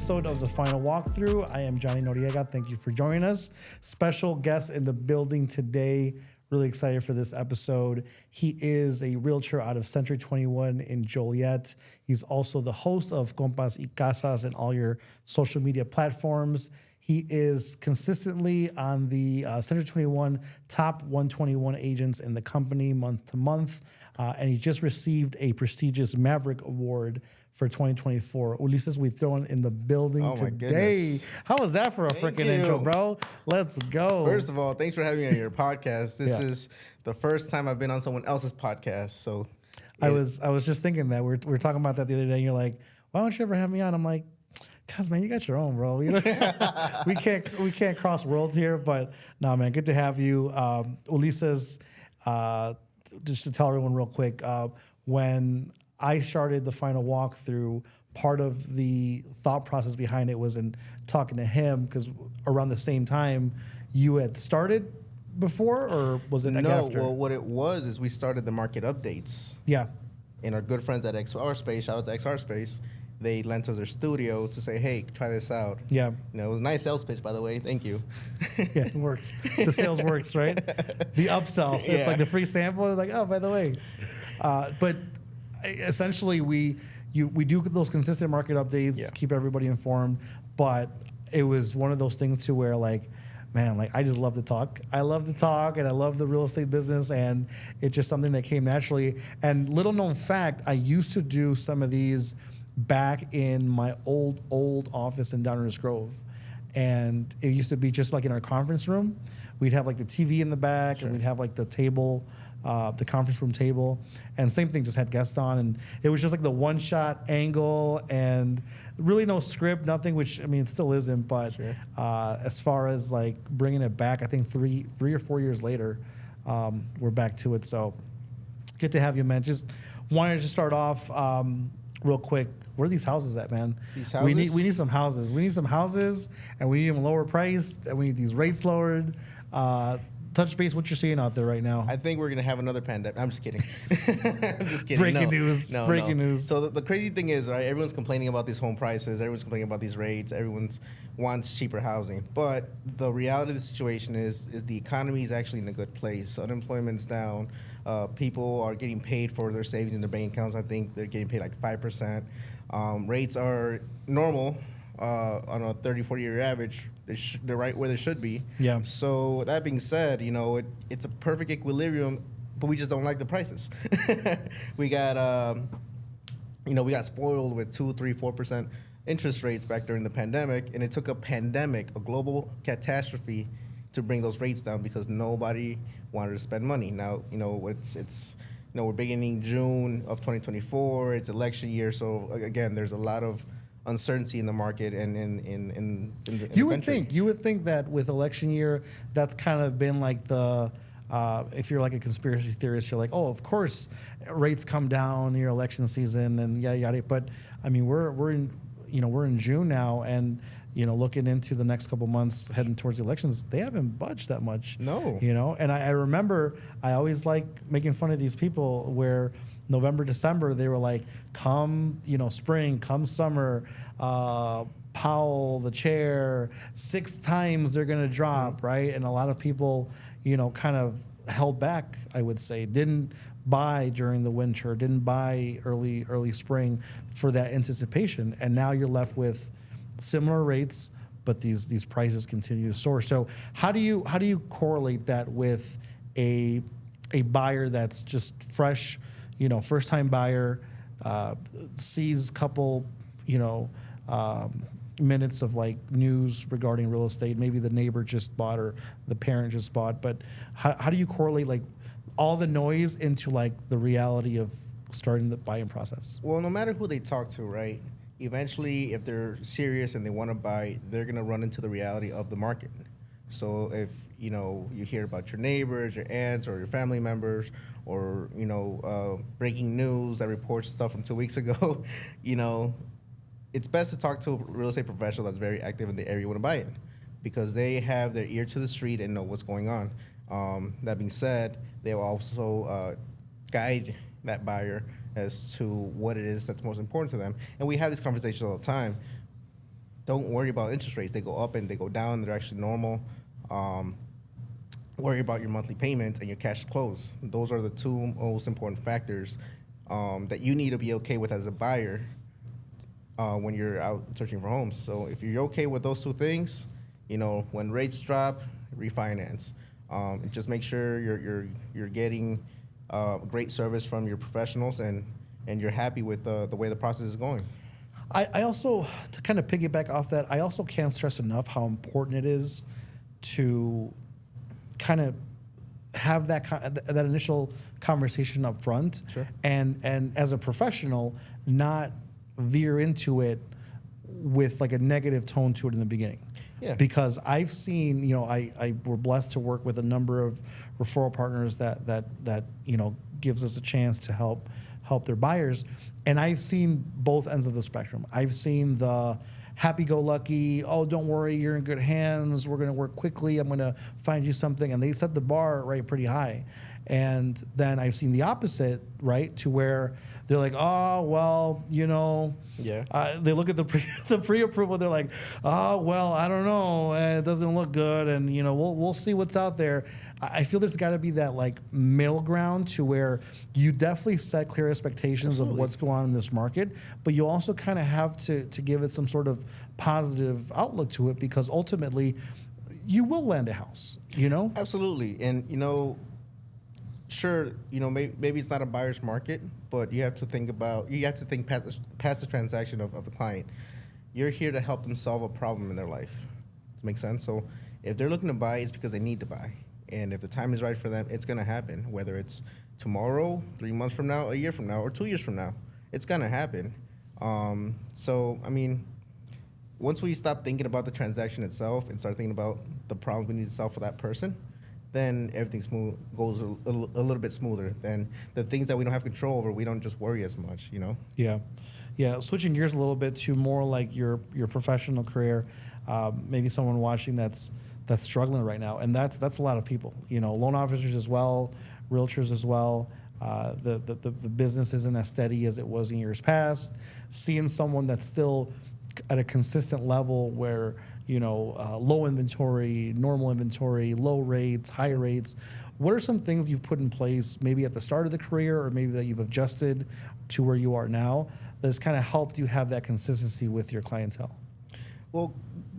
episode of The Final Walkthrough. I am Johnny Noriega. Thank you for joining us. Special guest in the building today. Really excited for this episode. He is a realtor out of Century 21 in Joliet. He's also the host of Compas y Casas and all your social media platforms. He is consistently on the Century 21 top 121 agents in the company month to month. And he just received a prestigious Maverick Award for 2024. Ulises Huitron in the building today. How was that for a freaking intro, bro? Let's go. First of all, thanks for having me on your podcast. This is the first time I've been on someone else's podcast. So I was just thinking that we were talking about that the other day, and you're like, why don't you ever have me on? I'm like, cause man, you got your own, bro. You know, we can't cross worlds here, but no, man, good to have you. Ulises, just to tell everyone real quick, when I started the Final Walkthrough, part of the thought process behind it was in talking to him, because around the same time you had started before, or was it after? Well, what it was is we started the market updates. Yeah. And our good friends at XR Space, shout out to XR Space, they lent us their studio to say, hey, try this out. Yeah. You know, it was a nice sales pitch, by the way. Thank you. Yeah, it works. The sales works, right? The upsell. Yeah. It's like the free sample. It's like, oh, by the way. But essentially, we do those consistent market updates, keep everybody informed. But it was one of those things to where, like, man, like, I just love to talk. I love to talk, and I love the real estate business, and it's just something that came naturally. And little known fact, I used to do some of these back in my old office in Downers Grove. And it used to be just like in our conference room. We'd have like the TV in the back, and we'd have like the table, the conference room table. And same thing, just had guests on. And it was just like the one-shot angle and really no script, nothing, which, I mean, it still isn't. But as far as like bringing it back, I think three or 4 years later, we're back to it. So good to have you, man. Just wanted to start off real quick. Where are these houses at, man? These houses? We need some houses. We need some houses, and we need them lower priced, and we need these rates lowered. Touch base what you're seeing out there right now. I think we're going to have another pandemic. I'm just kidding. I'm just kidding. Breaking news. Breaking news. So the crazy thing is, right, everyone's complaining about these home prices. Everyone's complaining about these rates. Everyone wants cheaper housing. But the reality of the situation is the economy is actually in a good place. Unemployment's down. People are getting paid for their savings in their bank accounts. I think they're getting paid like 5%. Rates are normal on a 30, 40-year average. They're right where they should be. Yeah. So that being said, you know, it's a perfect equilibrium, but we just don't like the prices. We got, we got spoiled with 2, 3, 4% interest rates back during the pandemic, and it took a pandemic, a global catastrophe, to bring those rates down because nobody wanted to spend money. Now, you know, it's we're beginning June of 2024. It's election year, so again, there's a lot of uncertainty in the market and in the country. You would think that with election year, that's kind of been like the if you're like a conspiracy theorist, you're like, oh, of course, rates come down near election season and yada yada. But I mean, we're in June now, and looking into the next couple months, heading towards the elections, they haven't budged that much. No. And I remember I always like making fun of these people where November, December, they were like, come, spring, come summer, Powell, the chair, 6 times they're going to drop, right? And a lot of people, kind of held back, I would say, didn't buy during the winter, didn't buy early spring for that anticipation. And now you're left with similar rates, but these prices continue to soar. So how do you correlate that with a buyer that's just fresh, first time buyer, sees a couple, minutes of like news regarding real estate, maybe the neighbor just bought or the parent just bought, but how do you correlate like all the noise into like the reality of starting the buying process? Well, no matter who they talk to, right? Eventually, if they're serious and they want to buy, they're going to run into the reality of the market. So if, you hear about your neighbors, your aunts, or your family members, or, breaking news that reports stuff from 2 weeks ago, it's best to talk to a real estate professional that's very active in the area you want to buy in, because they have their ear to the street and know what's going on. That being said, they will also guide that buyer as to what it is that's most important to them. And we have these conversations all the time. don't worry about interest rates. They go up and they go down. They're actually normal. Worry about your monthly payments and your cash close. Those are the two most important factors that you need to be okay with as a buyer when you're out searching for homes. So if you're okay with those two things, when rates drop, refinance. Just make sure you're getting great service from your professionals and you're happy with the way the process is going. I also, to kind of piggyback off that, I also can't stress enough how important it is to kind of have that initial conversation up front. Sure. And as a professional, not veer into it with like a negative tone to it in the beginning. Yeah. Because I've seen, I we're blessed to work with a number of referral partners that gives us a chance to help their buyers. And I've seen both ends of the spectrum. I've seen the happy-go-lucky, oh, don't worry, you're in good hands, we're going to work quickly, I'm going to find you something. And they set the bar right pretty high. And then I've seen the opposite, right, to where they're like, oh, well, Yeah. they look at the pre-approval, they're like, oh, well, I don't know, it doesn't look good, and we'll see what's out there. I feel there's got to be that like middle ground to where you definitely set clear expectations of what's going on in this market, but you also kind of have to give it some sort of positive outlook to it, because ultimately you will land a house, Absolutely. And sure, maybe it's not a buyer's market, but you have to think past the transaction of the client. You're here to help them solve a problem in their life. Does it make sense? So if they're looking to buy, it's because they need to buy. And if the time is right for them, it's going to happen, whether it's tomorrow, 3 months from now, a year from now, or 2 years from now. It's going to happen. Once we stop thinking about the transaction itself and start thinking about the problems we need to solve for that person, then everything goes a little bit smoother. Then the things that we don't have control over, we don't just worry as much, Yeah. Switching gears a little bit to more like your professional career, maybe someone watching that's struggling right now, and that's a lot of people. Loan officers as well, realtors as well. The business isn't as steady as it was in years past. Seeing someone that's still at a consistent level where low inventory, normal inventory, low rates, high rates. What are some things you've put in place maybe at the start of the career, or maybe that you've adjusted to where you are now, that's kind of helped you have that consistency with your clientele? Well,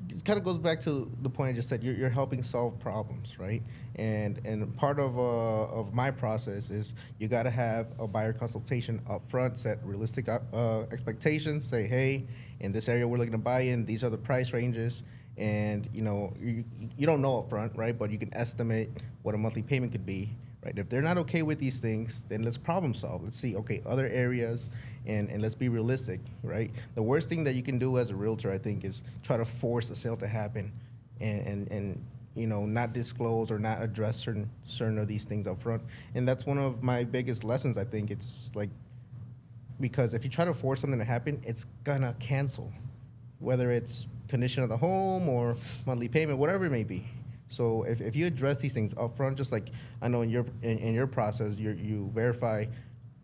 it kind of goes back to the point I just said. You're helping solve problems, right? And part of my process is you got to have a buyer consultation up front, set realistic expectations, say, hey, in this area we're looking to buy in, these are the price ranges. And, you don't know up front, right? But you can estimate what a monthly payment could be, right? If they're not okay with these things, then let's problem solve. Let's see, okay, other areas, and let's be realistic, right? The worst thing that you can do as a realtor, I think, is try to force a sale to happen and not disclose or not address certain of these things up front. And that's one of my biggest lessons, I think. It's like, because if you try to force something to happen, it's gonna cancel, whether it's condition of the home or monthly payment, whatever it may be. So if you address these things up front, just like I know in your process, you verify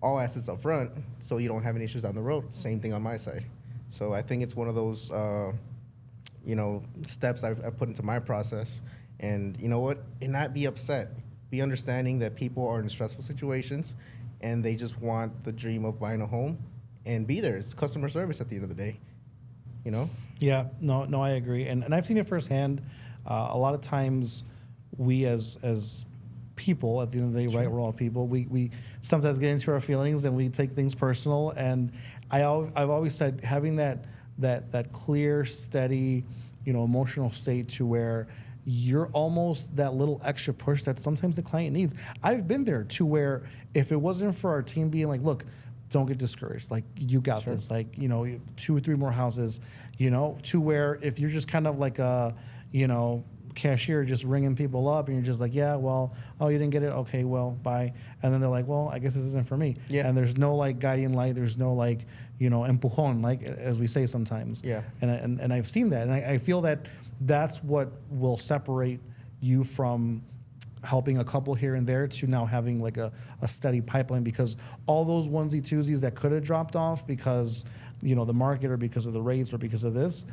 all assets up front so you don't have any issues down the road. Same thing on my side. So I think it's one of those steps I've put into my process. And you know what? And not be upset. Be understanding that people are in stressful situations and they just want the dream of buying a home, and be there. It's customer service at the end of the day. Yeah, no, I agree, and I've seen it firsthand. A lot of times, we as people, at the end of the day, right? We're all people. We sometimes get into our feelings and we take things personal. And I've always said, having that clear, steady, emotional state to where you're almost that little extra push that sometimes the client needs. I've been there to where if it wasn't for our team being like, look, don't get discouraged. Like, you got this. Like, 2 or 3 more houses, to where if you're just kind of like a, cashier just ringing people up and you're just like, yeah, well, oh, you didn't get it? Okay, well, bye. And then they're like, well, I guess this isn't for me. Yeah. And there's no like guiding light. There's no like, empujon, like as we say sometimes. Yeah. And I've seen that. And I feel that that's what will separate you from helping a couple here and there to now having like a steady pipeline, because all those onesie twosies that could have dropped off because the market or because of the rates or because of this,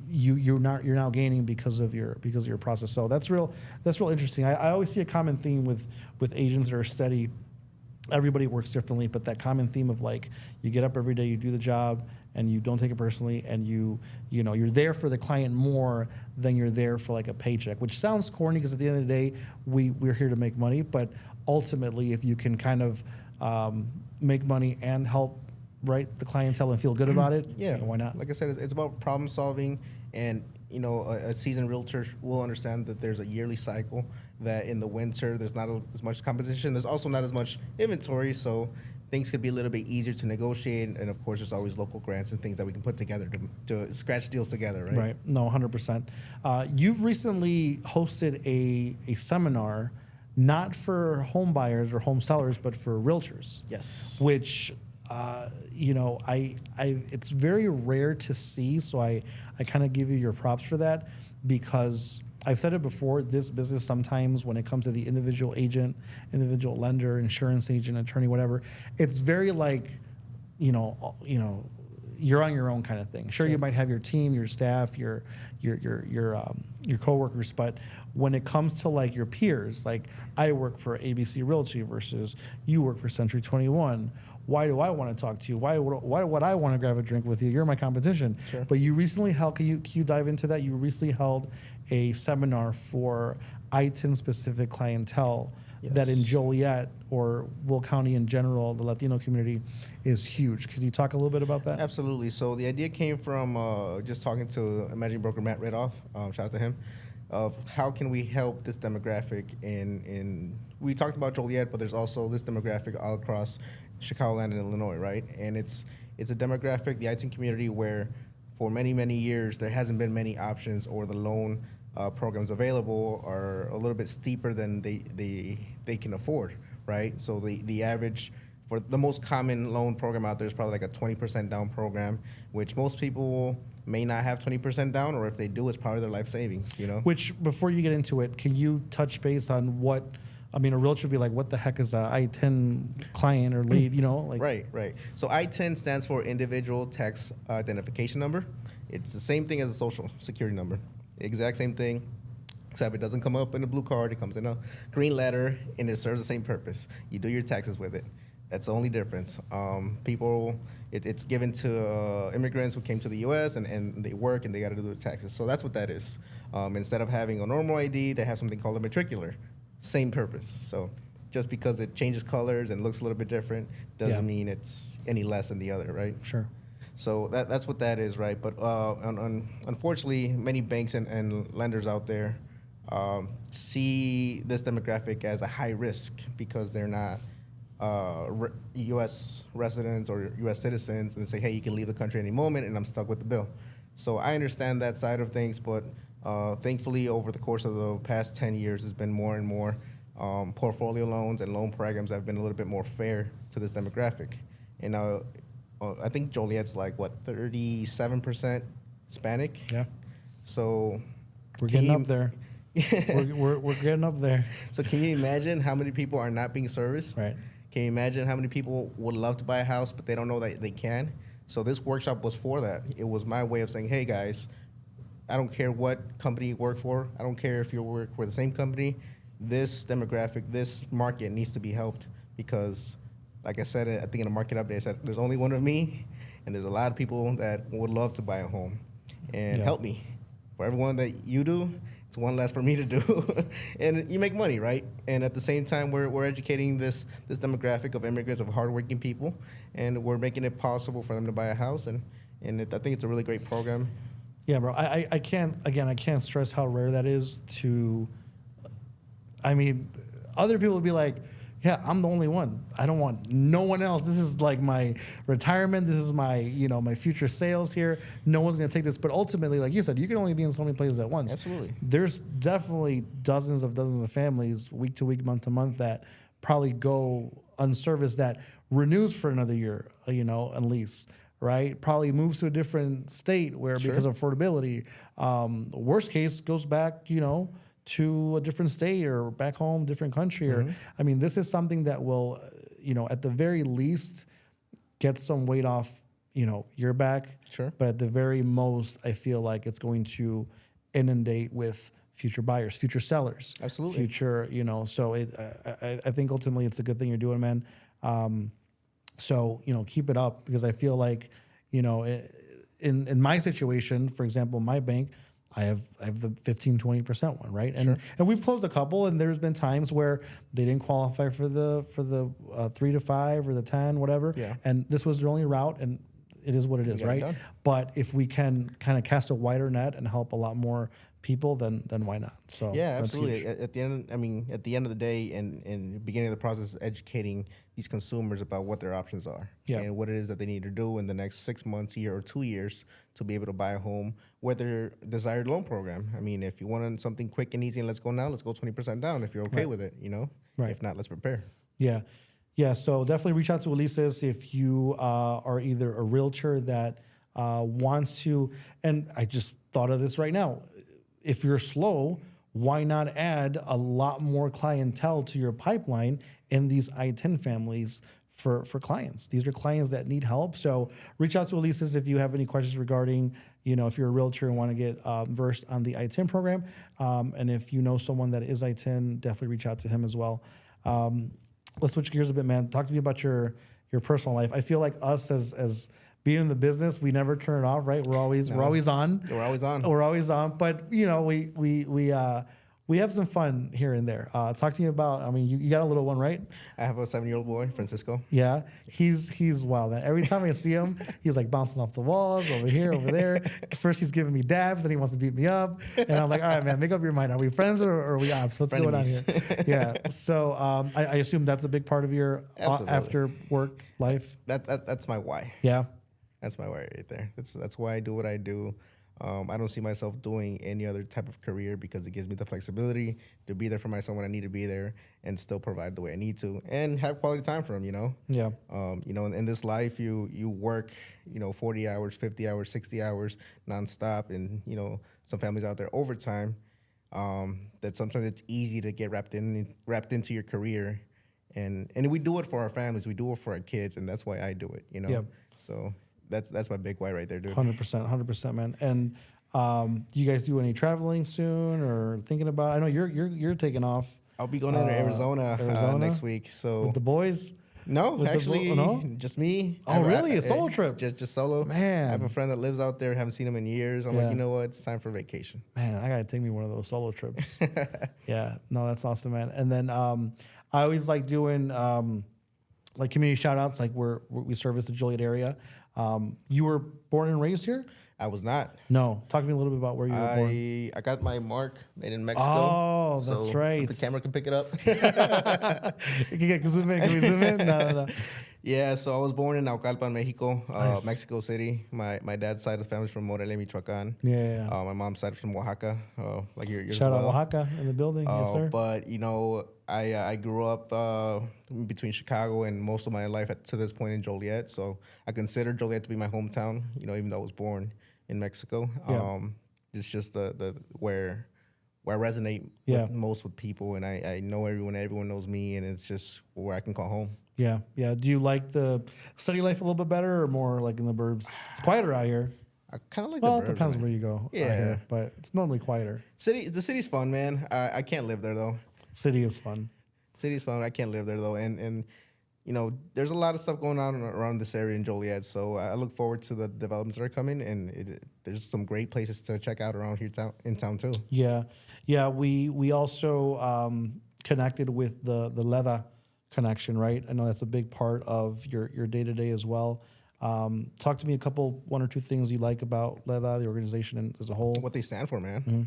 you're now gaining because of your process. So that's real interesting. I always see a common theme with agents that are steady. Everybody works differently, but that common theme of like, you get up every day, you do the job, and you don't take it personally, and you're there for the client more than you're there for like a paycheck, which sounds corny because at the end of the day, we're here to make money. But ultimately, if you can kind of make money and help the clientele and feel good about it, yeah, why not? Like I said, it's about problem solving, and a seasoned realtor will understand that there's a yearly cycle, that in the winter there's not as much competition. There's also not as much inventory, so things could be a little bit easier to negotiate. And of course, there's always local grants and things that we can put together to scratch deals together, right? Right. No, 100%. You've recently hosted a seminar, not for home buyers or home sellers, but for realtors. Yes. Which, it's very rare to see. So I kind of give you your props for that, because I've said it before, this business sometimes when it comes to the individual agent, individual lender, insurance agent, attorney, whatever, it's very like, you're on your own kind of thing. Sure, you might have your team, your staff, your coworkers, but when it comes to like your peers, like I work for ABC Realty versus you work for Century 21. Why do I want to talk to you? Why would I want to grab a drink with you? You're my competition. Sure. But you recently held, can you dive into that? You recently held a seminar for ITIN specific clientele. Yes. That in Joliet or Will County in general, the Latino community is huge. Can you talk a little bit about that? Absolutely. So the idea came from just talking to managing broker Matt Radoff, shout out to him, of how can we help this demographic in we talked about Joliet, but there's also this demographic all across Chicagoland and Illinois, right? And it's a demographic, the ITIN community, where for many, many years there hasn't been many options, or the loan programs available are a little bit steeper than they can afford, right? So the average for the most common loan program out there is probably like a 20% down program, which most people may not have 20% down, or if they do, it's probably their life savings, Which, before you get into it, can you touch base on what, a realtor would be like, what the heck is a ITIN client or lead, Right. So ITIN stands for Individual Tax Identification Number. It's the same thing as a social security number. Exact same thing, except it doesn't come up in a blue card. It comes in a green letter, and it serves the same purpose. You do your taxes with it. That's the only difference. It's given to immigrants who came to the U.S. and they work and they got to do their taxes. So that's what that is. Instead of having a normal ID, they have something called a matricular. Same purpose. So just because it changes colors and looks a little bit different doesn't mean it's any less than the other, right? Sure. So that's what that is, right? But unfortunately, many banks and lenders out there see this demographic as a high risk because they're not U.S. residents or U.S. citizens, and say, hey, you can leave the country any moment, and I'm stuck with the bill. So I understand that side of things, but thankfully, over the course of the past 10 years, there's been more and more portfolio loans and loan programs that have been a little bit more fair to this demographic. And I think Joliet's like, 37% Hispanic? Yeah. So we're getting up there. we're getting up there. So can you imagine how many people are not being serviced? Right. Can you imagine how many people would love to buy a house, but they don't know that they can? So this workshop was for that. It was my way of saying, hey, guys, I don't care what company you work for. I don't care if you work for the same company. This demographic, this market needs to be helped because, like I said, I think in a market update, I said there's only one of me, and there's a lot of people that would love to buy a home. And help me. For everyone that you do, it's one less for me to do. And you make money, right? And at the same time, we're educating this demographic of immigrants, of hardworking people, and we're making it possible for them to buy a house. And I think it's a really great program. Yeah, bro. I can't stress how rare that is to, other people would be like, yeah, I'm the only one. I don't want no one else. This is like my retirement. This is my, my future sales here. No one's going to take this. But ultimately, like you said, you can only be in so many places at once. Absolutely. There's definitely dozens of families, week to week, month to month, that probably go unserviced, that renews for another year, at least. Right, probably moves to a different state where because of affordability. Worst case goes back, to a different state or back home, different country. Mm-hmm. Or this is something that will, at the very least, get some weight off your back. Sure. But at the very most, I feel like it's going to inundate with future buyers, future sellers. Absolutely. Future, so I think ultimately it's a good thing you're doing, man. So, keep it up, because I feel like, in my situation, for example, my bank, I have the 15-20% one, right? And and we've closed a couple, and there's been times where they didn't qualify for the 3 to 5 or the 10, whatever. Yeah. And this was their only route, and it is what it is, right? But if we can kind of cast a wider net and help a lot more people, then why not? So yeah, absolutely. At the end, at the end of the day, and the beginning of the process, educating these consumers about what their options are and what it is that they need to do in the next 6 months, year, or 2 years to be able to buy a home, whether desired loan program. I mean, if you want something quick and easy and let's go now, let's go 20% down if you're okay with it, Right. If not, let's prepare. Yeah. Yeah. So definitely reach out to Ulises if you are either a realtor that wants to, and I just thought of this right now. If you're slow, why not add a lot more clientele to your pipeline in these ITIN families for clients? These are clients that need help. So reach out to Ulises if you have any questions regarding, if you're a realtor and want to get versed on the ITIN program. And if you know someone that is ITIN, definitely reach out to him as well. Let's switch gears a bit, man. Talk to me about your personal life. I feel like us as being in the business, we never turn it off, right? We're always on. We're always on. We're always on. But we have some fun here and there. Talk to me about. You got a little one, right? I have a 7-year-old boy, Francisco. Yeah, he's wild. Man. Every time I see him, he's like bouncing off the walls, over here, over there. First he's giving me dabs, then he wants to beat me up, and I'm like, all right, man, make up your mind. Are we friends or are we ops? What's going on here? Yeah. So I assume that's a big part of your after work life. That's my why. Yeah. That's my why right there. That's why I do what I do. I don't see myself doing any other type of career because it gives me the flexibility to be there for my son when I need to be there and still provide the way I need to and have quality time for him, Yeah. In this life, you work, 40 hours, 50 hours, 60 hours nonstop. And, some families out there overtime, that sometimes it's easy to get wrapped into your career. And we do it for our families. We do it for our kids. And that's why I do it, Yep. So that's my big why right there, dude. 100%, man. And do you guys do any traveling soon or thinking about? I know you're taking off. I'll be going to Arizona next week. So with the boys? No, actually, just me. Oh, really? A solo trip? Just solo. Man, I have a friend that lives out there. Haven't seen him in years. I'm like, you know what? It's time for vacation. Man, I gotta take me one of those solo trips. Yeah, no, that's awesome, man. And then I always like doing like community shout outs, like we service the Joliet area. You were born and raised here? I was not. No. Talk to me a little bit about where you were born. I got my mark made in Mexico. Oh, that's right. If the camera can pick it up. Can we zoom in? No. Yeah, so I was born in Naucalpan, Mexico, Nice. Mexico City. My dad's side of the family's from Morelia, Michoacan. Yeah. My mom's side is from Oaxaca, like yours Shout as out well. Oaxaca in the building. Yes, sir. But, I grew up between Chicago and most of my life to this point in Joliet. So I consider Joliet to be my hometown, even though I was born in Mexico. Yeah. It's just the where I resonate most with people, and I know everyone knows me, and it's just where I can call home. Yeah. Do you like the city life a little bit better or more like in the burbs? It's quieter out here. I kind of like Well, the it burbs, depends man. where you go. Yeah. Out here, but it's normally quieter. The city's fun, man. I can't live there though. City is fun. City's fun. I can't live there though, and there's a lot of stuff going on around this area in Joliet. So I look forward to the developments that are coming, and there's some great places to check out around here in town too. Yeah. We also connected with the Leda connection, right? I know that's a big part of your day to day as well. Talk to me one or two things you like about Leda, the organization as a whole. What they stand for, man. Mm-hmm.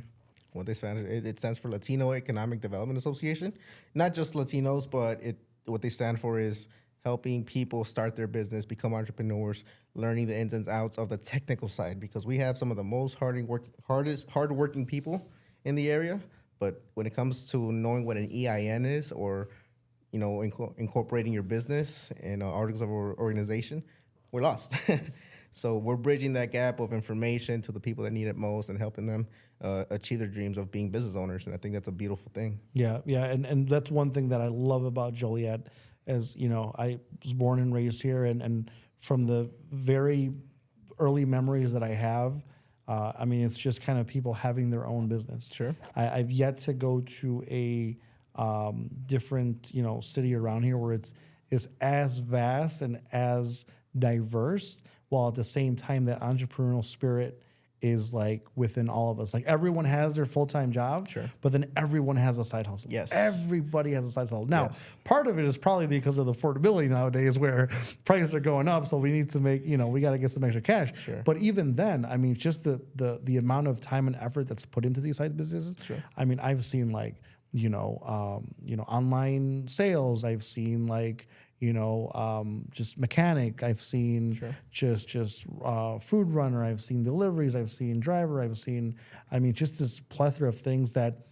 What they stand for, it stands for Latino Economic Development Association. Not just Latinos, but what they stand for is helping people start their business, become entrepreneurs, learning the ins and outs of the technical side, because we have some of the most hardworking people in the area. But when it comes to knowing what an EIN is, or incorporating your business in articles of organization, we're lost. So we're bridging that gap of information to the people that need it most and helping them achieve their dreams of being business owners. And I think that's a beautiful thing. Yeah. And that's one thing that I love about Joliet is, I was born and raised here. And the very early memories that I have, I mean, it's just kind of people having their own business. Sure. I've yet to go to a different, city around here where it's as vast and as diverse, while at the same time that entrepreneurial spirit is like within all of us. Like everyone has their full-time job, Sure. but then everyone has a side hustle. Yes. Everybody has a side hustle. Now, Yes. part of it is probably because of the affordability nowadays where prices are going up. So we need to make, we got to get some extra cash. Sure. But even then, I mean, just the amount of time and effort that's put into these side businesses. Sure. I mean, I've seen like, online sales. I've seen like, just mechanic. I've seen just food runner. I've seen deliveries. I've seen driver. I've seen, just this plethora of things that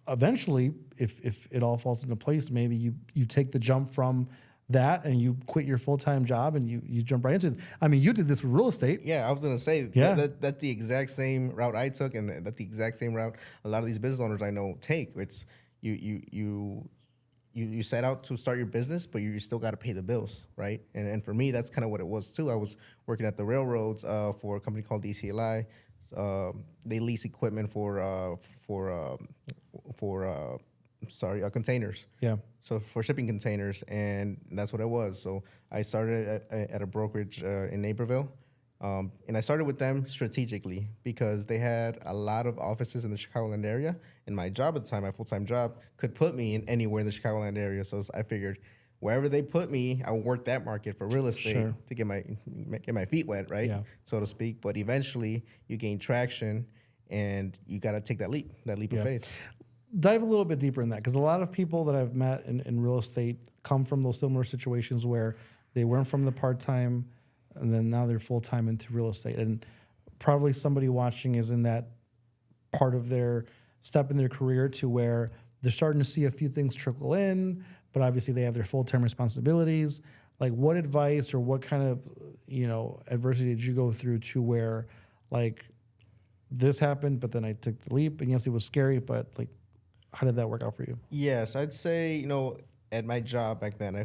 eventually, if it all falls into place, maybe you take the jump from that and you quit your full-time job and you jump right into it. I mean, you did this with real estate. Yeah, I was gonna say that's the exact same route I took, and that's the exact same route a lot of these business owners I know take. It's you set out to start your business, but you still got to pay the bills, right? And for me, that's kind of what it was too. I was working at the railroads for a company called DCLI. They lease equipment for containers. Yeah. So for shipping containers, and that's what it was. So I started at a brokerage in Naperville. And I started with them strategically because they had a lot of offices in the Chicagoland area. And my job at the time, my full-time job, could put me in anywhere in the Chicagoland area. So I figured wherever they put me, I would work that market for real estate to get my feet wet, right? Yeah. So to speak. But eventually you gain traction and you got to take that leap of faith. Dive a little bit deeper in that, because a lot of people that I've met in real estate come from those similar situations where they weren't from the part-time and then now they're full-time into real estate. And probably somebody watching is in that part of their step in their career to where they're starting to see a few things trickle in, but obviously they have their full-time responsibilities. Like what advice or what kind of, adversity did you go through to where like this happened, but then I took the leap and yes, it was scary, but like, how did that work out for you? Yes, I'd say, at my job back then,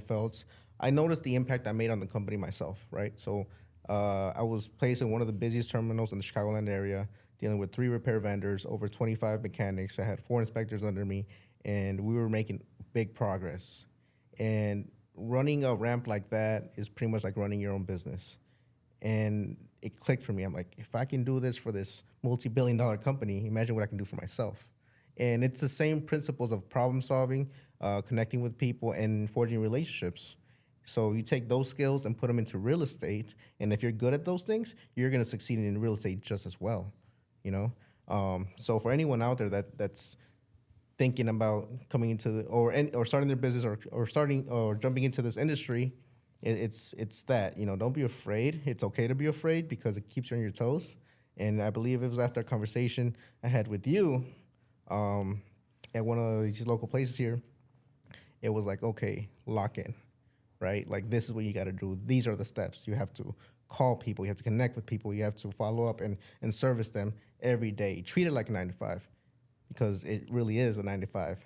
I noticed the impact I made on the company myself, right? So I was placed in one of the busiest terminals in the Chicagoland area, dealing with 3 repair vendors, over 25 mechanics. I had 4 inspectors under me, and we were making big progress. And running a ramp like that is pretty much like running your own business. And it clicked for me. I'm like, if I can do this for this multi-billion-dollar company, imagine what I can do for myself. And it's the same principles of problem solving, connecting with people, and forging relationships. So you take those skills and put them into real estate, and if you're good at those things, you're going to succeed in real estate just as well, So for anyone out there that's thinking about coming into or starting their business or jumping into this industry, it's that don't be afraid. It's okay to be afraid because it keeps you on your toes. And I believe it was after a conversation I had with you at one of these local places here. It was like, okay, lock in. Right? Like, this is what you got to do. These are the steps. You have to call people. You have to connect with people. You have to follow up and service them every day. Treat it like a 9-to-5 because it really is a 9-to-5.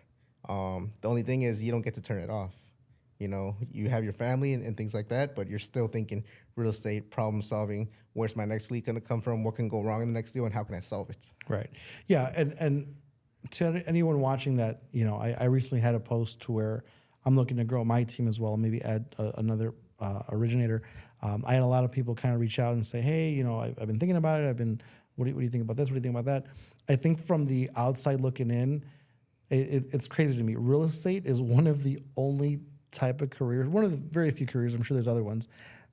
The only thing is you don't get to turn it off. You have your family and things like that, but you're still thinking real estate, problem solving. Where's my next lead going to come from? What can go wrong in the next deal, and how can I solve it? Right. Yeah, and to anyone watching that, I recently had a post to where I'm looking to grow my team as well, maybe add another originator. I had a lot of people kind of reach out and say, hey, I've been thinking about it. What do you think about this? What do you think about that? I think from the outside looking in, it's crazy to me. Real estate is one of the only type of careers, one of the very few careers, I'm sure there's other ones,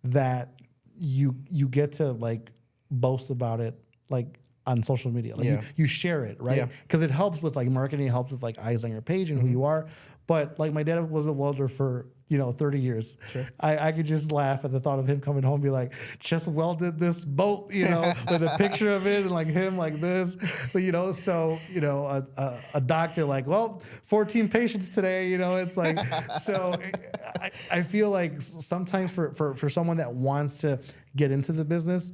that you get to like boast about it like on social media. Like you share it, right? Because it helps with like marketing, it helps with like eyes on your page and who you are. But like my dad was a welder for 30 years. Sure. I could just laugh at the thought of him coming home and be like, just welded this boat, with a picture of it and like him like this, So a doctor like, well, 14 patients today, It's like so. I feel like sometimes for someone that wants to get into the business,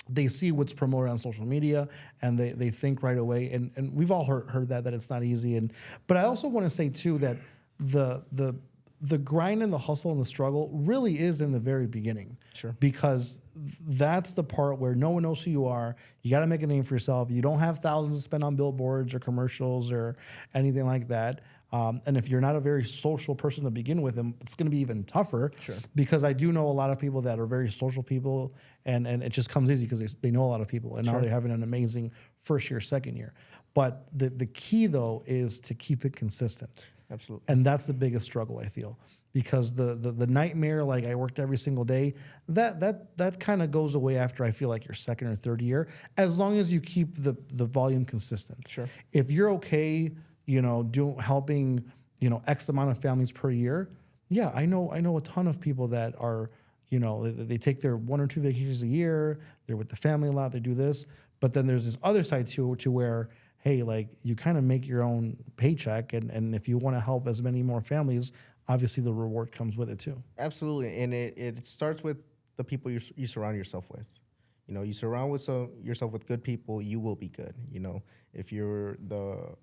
they see what's promoted on social media and they think right away. And we've all heard that it's not easy. But I also want to say too that the the grind and the hustle and the struggle really is in the very beginning. Sure. Because that's the part where no one knows who you are. You got to make a name for yourself. You don't have thousands to spend on billboards or commercials or anything like that. And if you're not a very social person to begin with, it's going to be even tougher. Sure. Because I do know a lot of people that are very social people, and it just comes easy because they know a lot of people, and now they're having an amazing first year, second year. But the key though is to keep it consistent. Absolutely. And that's the biggest struggle, I feel, because the nightmare, like I worked every single day, that kind of goes away after I feel like your second or third year, as long as you keep the volume consistent. Sure. If you're okay, helping, X amount of families per year. Yeah, I know a ton of people that are, they take their 1 or 2 vacations a year. They're with the family a lot. They do this, but then there's this other side to where, hey, like you kind of make your own paycheck, and if you want to help as many more families, obviously the reward comes with it too. Absolutely, and it starts with the people you surround yourself with. You surround yourself with good people, you will be good. If you're the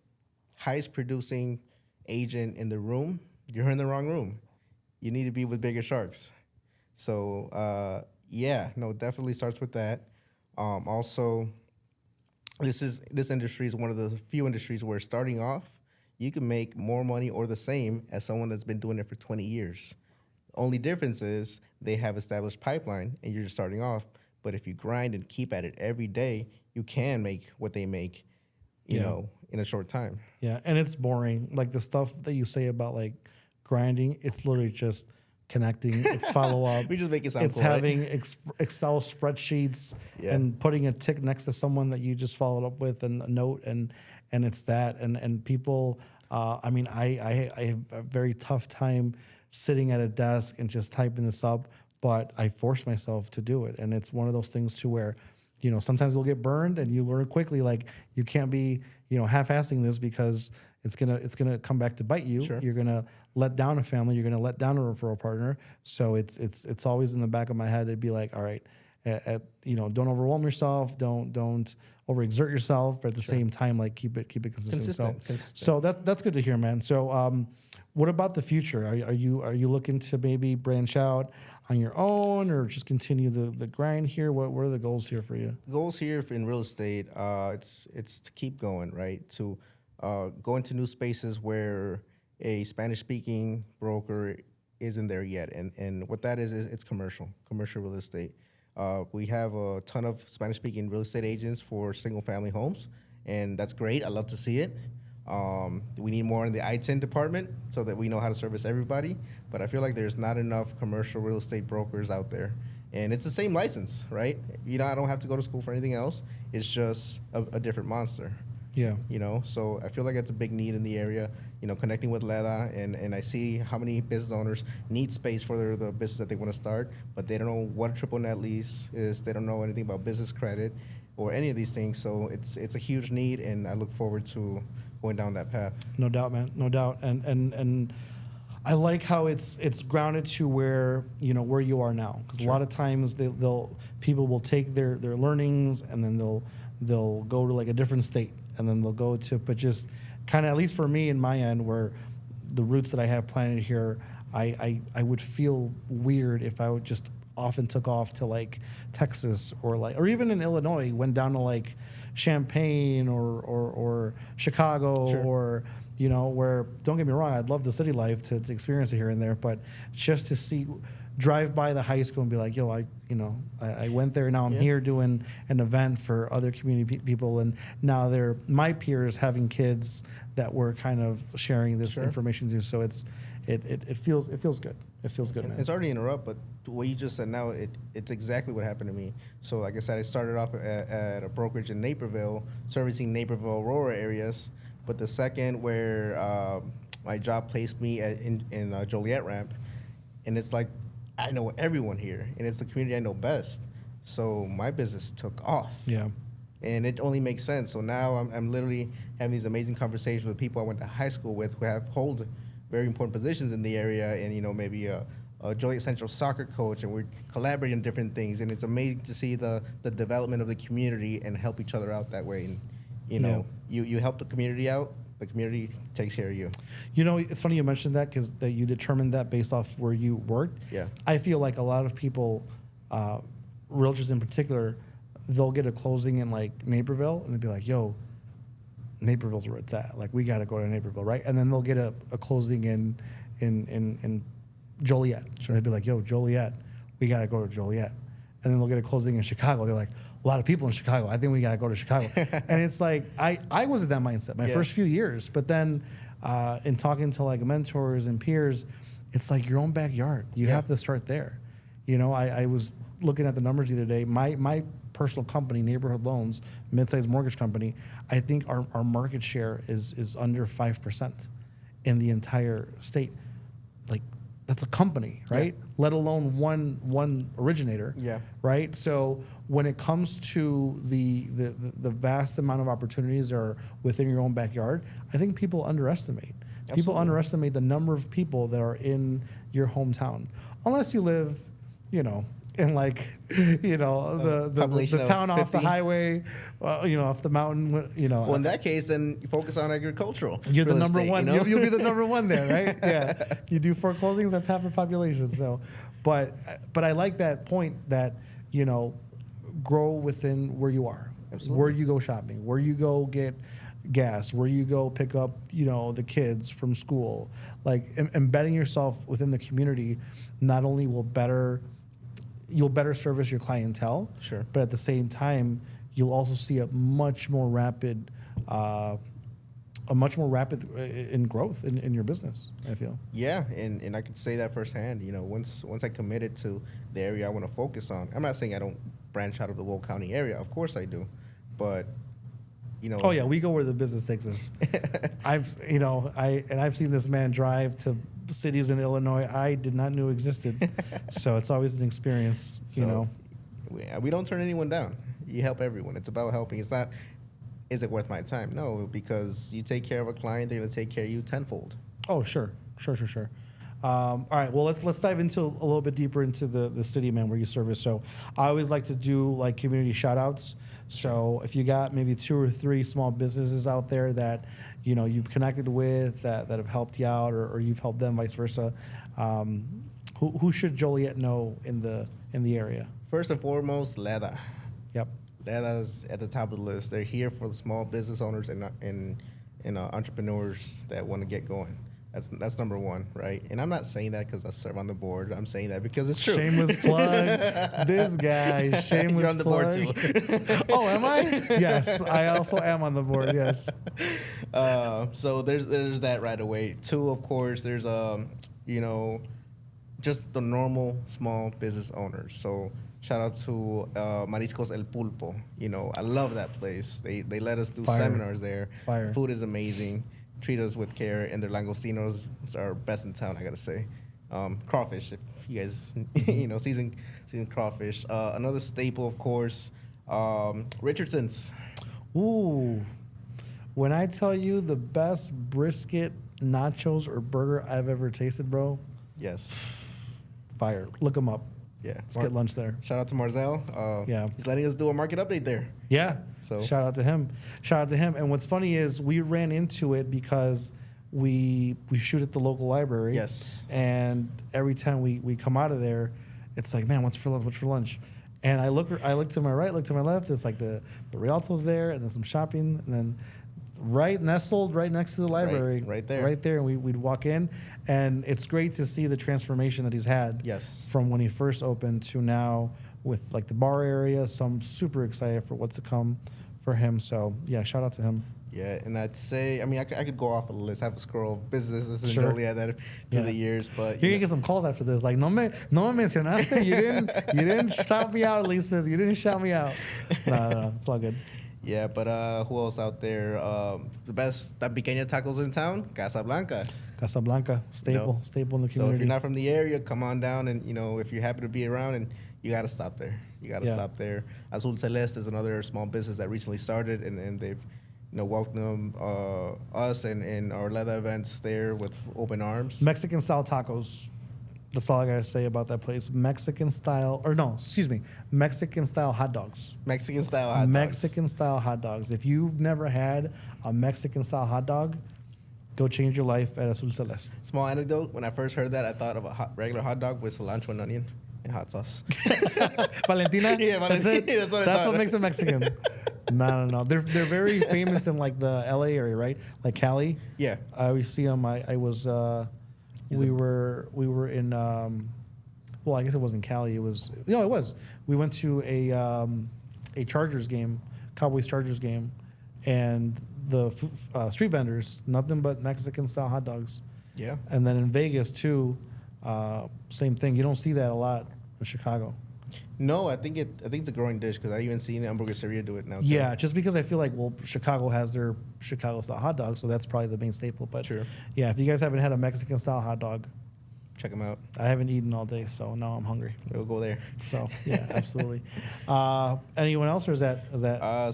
highest producing agent in the room, you're in the wrong room. You need to be with bigger sharks. So definitely starts with that. Also, this industry is one of the few industries where starting off, you can make more money or the same as someone that's been doing it for 20 years. Only difference is they have established pipeline and you're just starting off. But if you grind and keep at it every day, you can make what they make, in a short time. Yeah, and it's boring. Like the stuff that you say about like grinding, it's literally just connecting. It's follow up. We just make it sound It's cool, right? having Excel spreadsheets and putting a tick next to someone that you just followed up with and a note, and it's that. And people, I have a very tough time sitting at a desk and just typing this up, but I force myself to do it. And it's one of those things to where, sometimes you'll get burned and you learn quickly, like you can't be, half-assing this because it's gonna come back to bite you. Sure. You're gonna let down a family. You're gonna let down a referral partner. So it's always in the back of my head. It'd be like, all right, don't overwhelm yourself. Don't overexert yourself. But at the same time, like keep it consistent. So that's good to hear, man. So what about the future? Are you looking to maybe branch out on your own or just continue the grind here? What are the goals here for you? Goals here in real estate, it's to keep going, right? To go into new spaces where a Spanish-speaking broker isn't there yet. And what that is it's commercial real estate. We have a ton of Spanish-speaking real estate agents for single-family homes, and that's great. I love to see it. We need more in the ITIN department so that we know how to service everybody. But I feel like there's not enough commercial real estate brokers out there. And it's the same license, right? I don't have to go to school for anything else. It's just a different monster. Yeah. So I feel like it's a big need in the area, connecting with Leda, and I see how many business owners need space for the business that they want to start, but they don't know what a triple net lease is. They don't know anything about business credit or any of these things. So it's a huge need, and I look forward to going down that path. No doubt, man. No doubt. And I like how it's grounded to where you are now, because a lot of times people will take their learnings and then they'll go to like a different state, and then they'll go to, but just kind of, at least for me in my end, where the roots that I have planted here, I would feel weird if I would just often took off to like Texas or even in Illinois, went down to like Champaign or Chicago. Sure. Or where, don't get me wrong, I'd love the city life to experience it here and there, but just to drive by the high school and be like, yo, I went there, now I'm here doing an event for other community people, and now they're my peers having kids that we're kind of sharing this information to. So it feels good. It feels good, man. It's already interrupt, but what you just said now, it's exactly what happened to me. So like I said, I started off at a brokerage in Naperville, servicing Naperville, Aurora areas. But the second where my job placed me in Joliet Ramp, and it's like I know everyone here, and it's the community I know best. So my business took off. Yeah. And it only makes sense. So now I'm literally having these amazing conversations with people I went to high school with who hold very important positions in the area, and maybe a Joliet Central soccer coach, and we're collaborating on different things. And it's amazing to see the development of the community and help each other out that way. And you help the community out, the community takes care of you. You know, it's funny you mentioned that because that you determined that based off where you worked. Yeah. I feel like a lot of people, realtors in particular, they'll get a closing in like Naperville and they'll be like, yo, Naperville's where it's at. Like, we got to go to Naperville, right? And then they'll get a closing in Joliet. Sure. And they'll be like, yo, Joliet, we got to go to Joliet. And then they'll get a closing in Chicago. They're like, a lot of people in Chicago. I think we got to go to Chicago. And it's like, I was in that mindset my first few years. But then in talking to like mentors and peers, it's like your own backyard. You have to start there. You know, I was looking at the numbers the other day. My personal company, Neighborhood Loans, mid-sized mortgage company, I think our market share is under 5% in the entire state. Like, that's a company, right? Yeah. Let alone one originator. Yeah. Right. So when it comes to the vast amount of opportunities that are within your own backyard, I think people underestimate. Absolutely. People underestimate the number of people that are in your hometown, unless you live, you know, in like, you know, the town off the highway, you know, off the mountain, you know. Well, in that case, then you focus on agricultural. You're the number estate, one. You know? You'll be the number one there, right? Yeah. You do 4 closings, that's half the population. So, but I like that point that, you know, grow within where you are, Absolutely. Where you go shopping, where you go get gas, where you go pick up, you know, the kids from school. Like, embedding yourself within the community not only will you'll better service your clientele. Sure. But at the same time, you'll also see a much more rapid in growth in your business, I feel. Yeah, and I could say that firsthand. You know, once I committed to the area I want to focus on, I'm not saying I don't branch out of the Will County area. Of course I do, but you know. Oh yeah, we go where the business takes us. I've seen this man drive to cities in Illinois I did not know existed. So it's always an experience, you know. We don't turn anyone down. You help everyone. It's about helping. It's not, is it worth my time? No, because you take care of a client, they're going to take care of you tenfold. Oh, sure. All right, well, let's dive into a little bit deeper into the city, man, where you service. So I always like to do like community shout outs. So if you got maybe 2 or 3 small businesses out there that, you know, you've connected with that have helped you out, or you've helped them, vice versa, who should Joliet know in the area? First and foremost, LEDA. Yep. LEDA's at the top of the list. They're here for the small business owners and entrepreneurs that want to get going. That's number one, right? And I'm not saying that because I serve on the board. I'm saying that because it's true. Shameless plug. This guy, shameless You're on the plug. board too. Oh, am I? Yes, I also am on the board. Yes. So there's that right away. 2, of course, there's you know, just the normal small business owners. So shout out to Mariscos El Pulpo. You know, I love that place. They let us do seminars there. Fire. Food is amazing. Treat us with care, and their langostinos are best in town, I gotta say. Crawfish, if you guys, you know, seasoned crawfish. Another staple, of course, Richardson's. Ooh, when I tell you the best brisket, nachos, or burger I've ever tasted, bro. Yes. Fire. Look them up. Yeah. Let's get lunch there. Shout out to Marzell. Yeah. He's letting us do a market update there. Yeah. So shout out to him. And what's funny is we ran into it because we shoot at the local library. Yes. And every time we come out of there, it's like, man, what's for lunch? And I look to my right, look to my left. It's like the Rialto's there, and then some shopping, and then nestled right next to the library. Right there. Right there. And we'd walk in. And it's great to see the transformation that he's had. Yes. From when he first opened to now with like the bar area. So I'm super excited for what's to come for him. So yeah, shout out to him. Yeah, and I'd say, I mean, I could go off a list. I have a scroll of businesses in Sure. Joliet that through the years, but you're gonna get some calls after this. Like, no me mencionaste. You didn't shout me out, Ulises. You didn't shout me out. No, it's all good. Yeah, but who else out there? The best tan pequeña tacos in town, Casablanca. Casablanca, staple in the community. So if you're not from the area, come on down, and you know, if you're happy to be around, and you got to stop there. Stop there. Azul Celeste is another small business that recently started, and they've, you know, welcomed us and our leather events there with open arms. Mexican style tacos. That's all I gotta say about that place. Mexican style hot dogs. Mexican style hot dogs. Mexican style hot dogs. If you've never had a Mexican style hot dog, go change your life at Azul Celeste. Small anecdote: when I first heard that, I thought of a regular hot dog with cilantro and onion and hot sauce. Valentina. Yeah, Valentina. That's it. That's what makes it Mexican. No. They're very famous in like the LA area, right? Like Cali. Yeah. I always see them. We were in. Well, I guess it wasn't Cali. It was. No, it was. We went to a Chargers game, Cowboys Chargers game, and the street vendors, nothing but Mexican style hot dogs. Yeah. And then in Vegas too, same thing. You don't see that a lot in Chicago. No, I think it's a growing dish because I even seen Hamburgueseria do it now. Too. Yeah, just because I feel like Chicago has their Chicago style hot dog, so that's probably the main staple. But True. Yeah, if you guys haven't had a Mexican style hot dog, check them out. I haven't eaten all day, so now I'm hungry. We'll go there. So yeah, absolutely. Anyone else, or is that?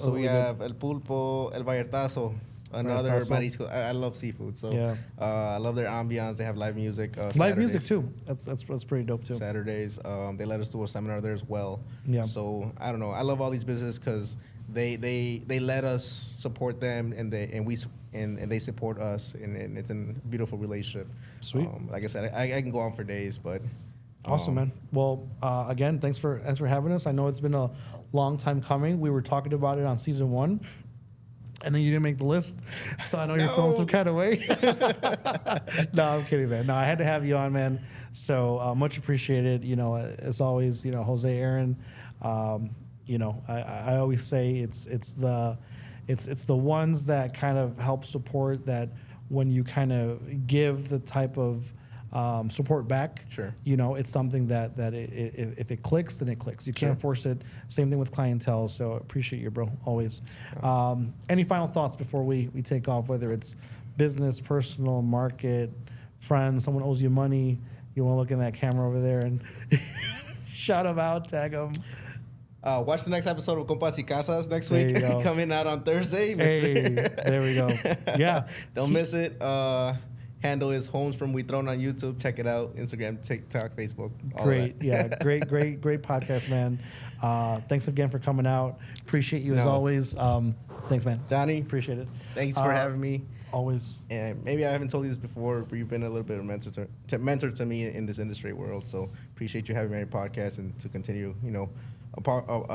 So we have El Pulpo, El Vallartazo, another marisco. I love seafood, so Yeah. I love their ambiance. They have live music. Live Saturdays. music too. That's pretty dope too. Saturdays. They let us do a seminar there as well. Yeah. So I don't know. I love all these businesses because they let us support them and they support us and it's a beautiful relationship. Sweet. Like I said, I can go on for days, but. Awesome, man. Well, again, thanks for having us. I know it's been a long time coming. We were talking about it on season 1. And then you didn't make the list, so I know you're feeling some kind of way. No, I'm kidding, man. No, I had to have you on, man. So much appreciated. As always, Jose, Aaron. I always say it's the ones that kind of help support that when you kind of give the type of support back. Sure. It's something that if it clicks, then it clicks. You can't force it. Same thing with clientele. So appreciate you, bro. Always. Any final thoughts before we take off? Whether it's business, personal, market, friends, someone owes you money, you want to look in that camera over there and shout them out, tag them. Watch the next episode of Compas y Casas next week. Coming out on Thursday. Hey, there we go. Yeah. Don't miss it. Handle is Homes from Huitron on YouTube. Check it out. Instagram, TikTok, Facebook. Great. Yeah. Great podcast, man. Thanks again for coming out. Appreciate you as always. Thanks, man. Johnny. Appreciate it. Thanks for having me. Always. And maybe I haven't told you this before, but you've been a little bit of a mentor to me in this industry world. So appreciate you having me on your podcast and to continue,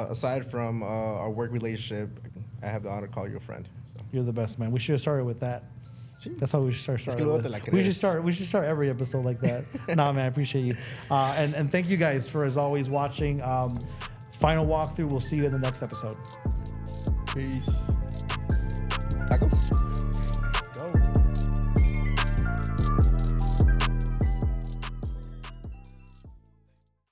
aside from our work relationship, I have the honor to call you a friend. So. You're the best, man. We should have started with that. That's how we should start. We should start every episode like that. Nah, man, I appreciate you. And thank you guys for, as always, watching. Final walkthrough. We'll see you in the next episode. Peace.